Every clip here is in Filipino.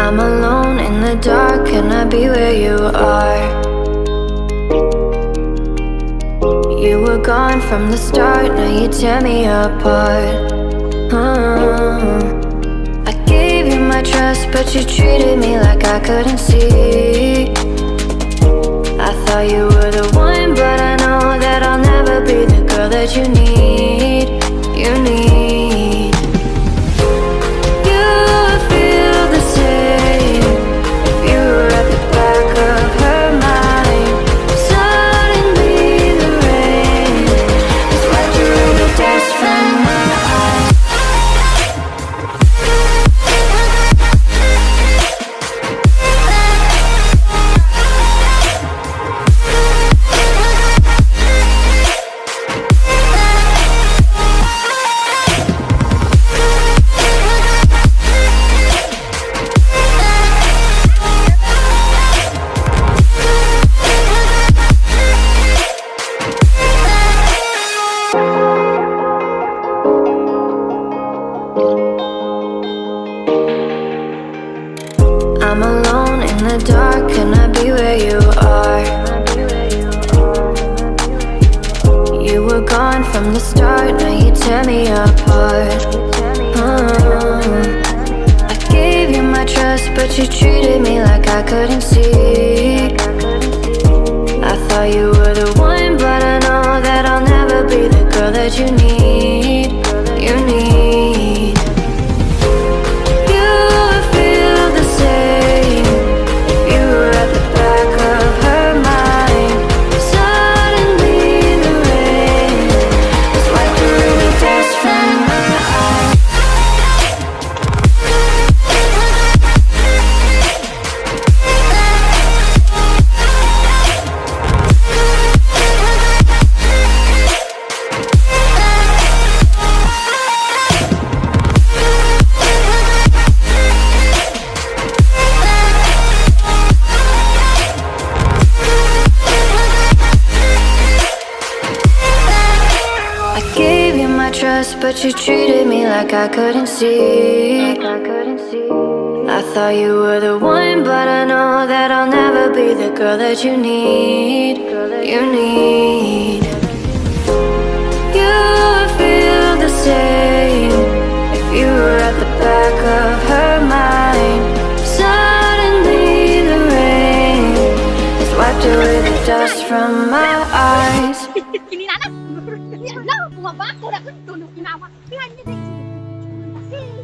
I'm alone in the dark, can I be where you are? You were gone from the start, now you tear me apart. I gave you my trust, but you treated me like I couldn't see. I thought you were the one, but I know that I'll never be the girl that you need. You need. You feel the same if you were at the back of her mind. Suddenly the rain has wiped away the dust from my eyes. I'm alone in the dark, can I be where you are? You were gone from the start, now you tear me apart. I gave you my trust, but you treated me like I couldn't see. I thought you were the one, but I know that I'll never be the girl that you need. You need. Trust, but you treated me like I couldn't see. I thought you were the one, but I know that I'll never be the girl that you need. You need. You feel the same if you were at the back of her mind. Suddenly the rain has wiped away the dust from my eyes. Bumaba ako na tulog ginawa. Yan niya din.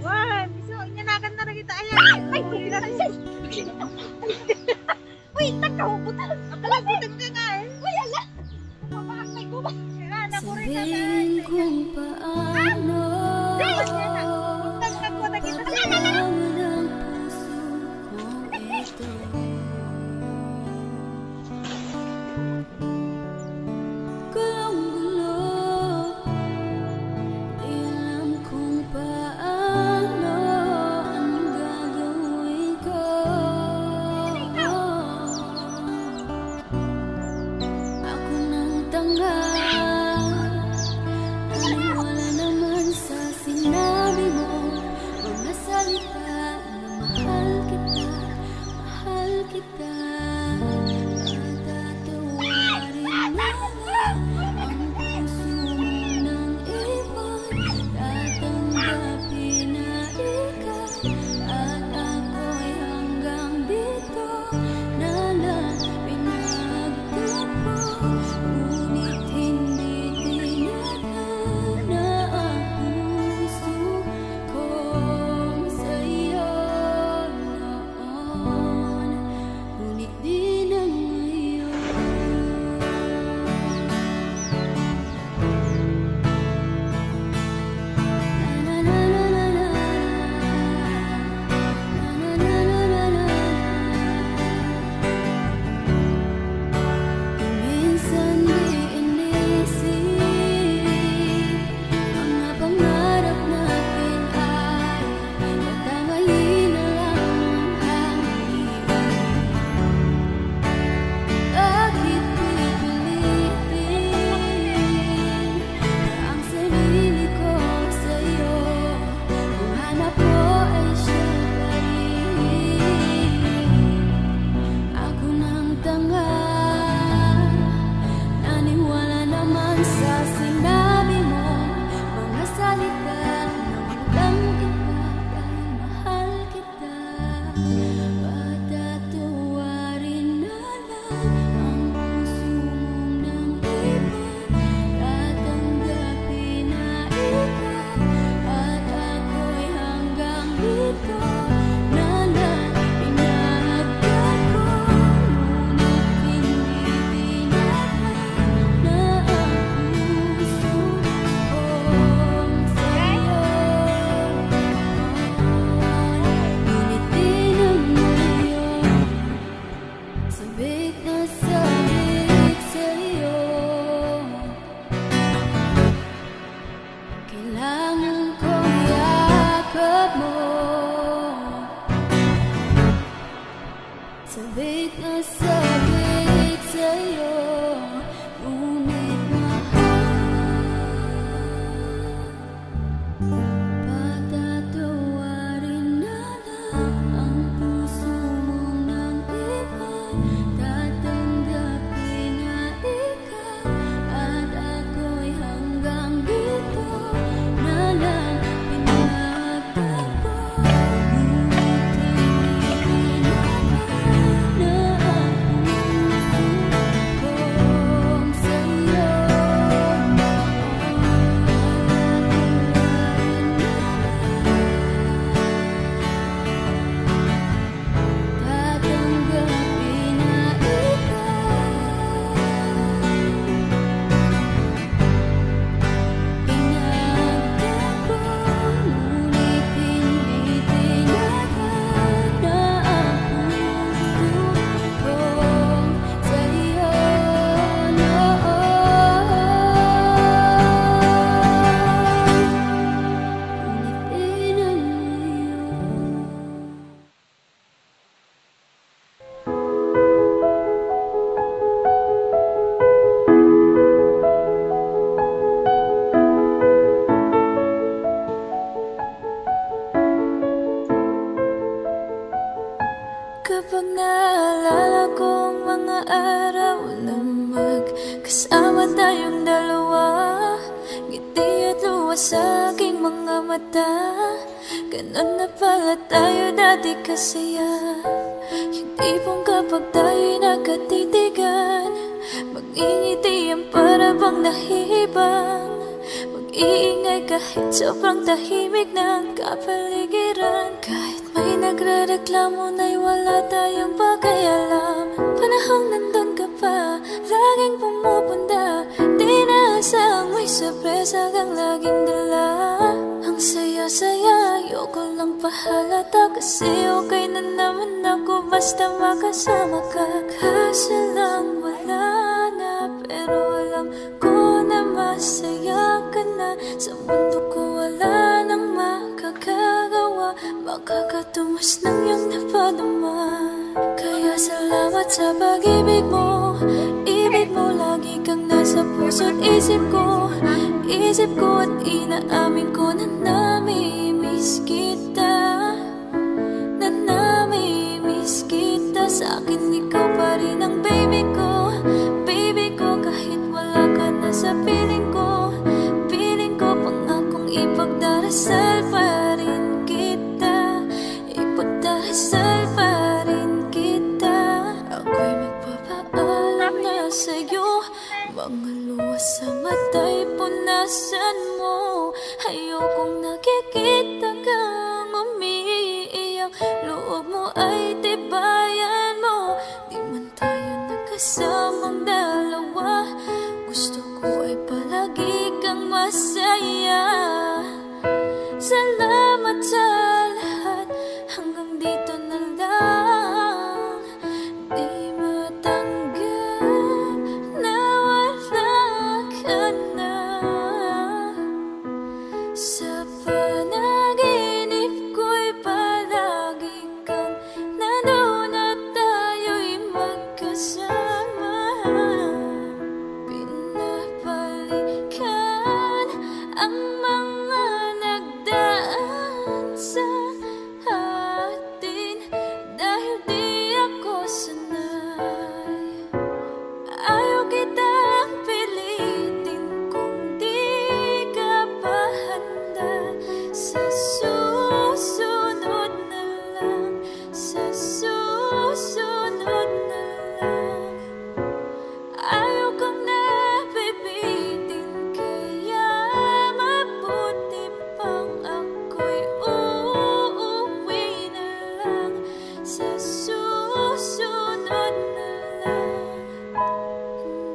Wah, bisa inanakan na kita ayan. Ay, pinarasin. Uy, nagkauputan. Akalagutan ka nga eh. Uy, ala. Bumaba ako may guba. Kailangan ko rin na Sabihin kung paano Huwag ko na kita. Ala. ng puso kong ito. Gulong-gulo, di kasama tayong dalawa. Ngiti at luha sa aking mga mata. Ganon na pala tayo dati kasaya. Yung tipong kapag tayo'y nagkatitigan, mag-ingitian para bang nahihibang. Mag-iingay kahit sobrang tahimik ng kapaligiran. Kahit may nagre-reklamo na'y wala tayong pakialam. Panahong nandun ka pa, laging pumupunta. Di naasang may sorpresa kang laging dala. Ang saya-saya, ayoko lang pahalata. Kasi okay na naman ako basta makasama ka. Kaso lang wala na, pero alam ko na masaya ka na. Sa mundo ko wala nang makakagawa. Makakatumas ng iyong napadama. Kaya salamat sa pag-ibig mo. Ibig mo lagi kang nasa puso't isip ko. Isip ko at inaamin ko na nami-miss kita. Na nami-miss kita. Sa akin ikaw pa rin ang baby ko. Baby ko kahit wala ka na sa piling ko. Piling ko pangakong ipagdarasal pa rin kita. Ipagdarasal pa rin kita. Ako'y magpapaalam na sa'yo. Mga luha sa mata'y punasan mo. Ayokong nakikita kang umiiyak. Loob mo ay tibayan mo. Di man tayo nagkasamang dalawa. Gusto ko ay palagi kang masaya.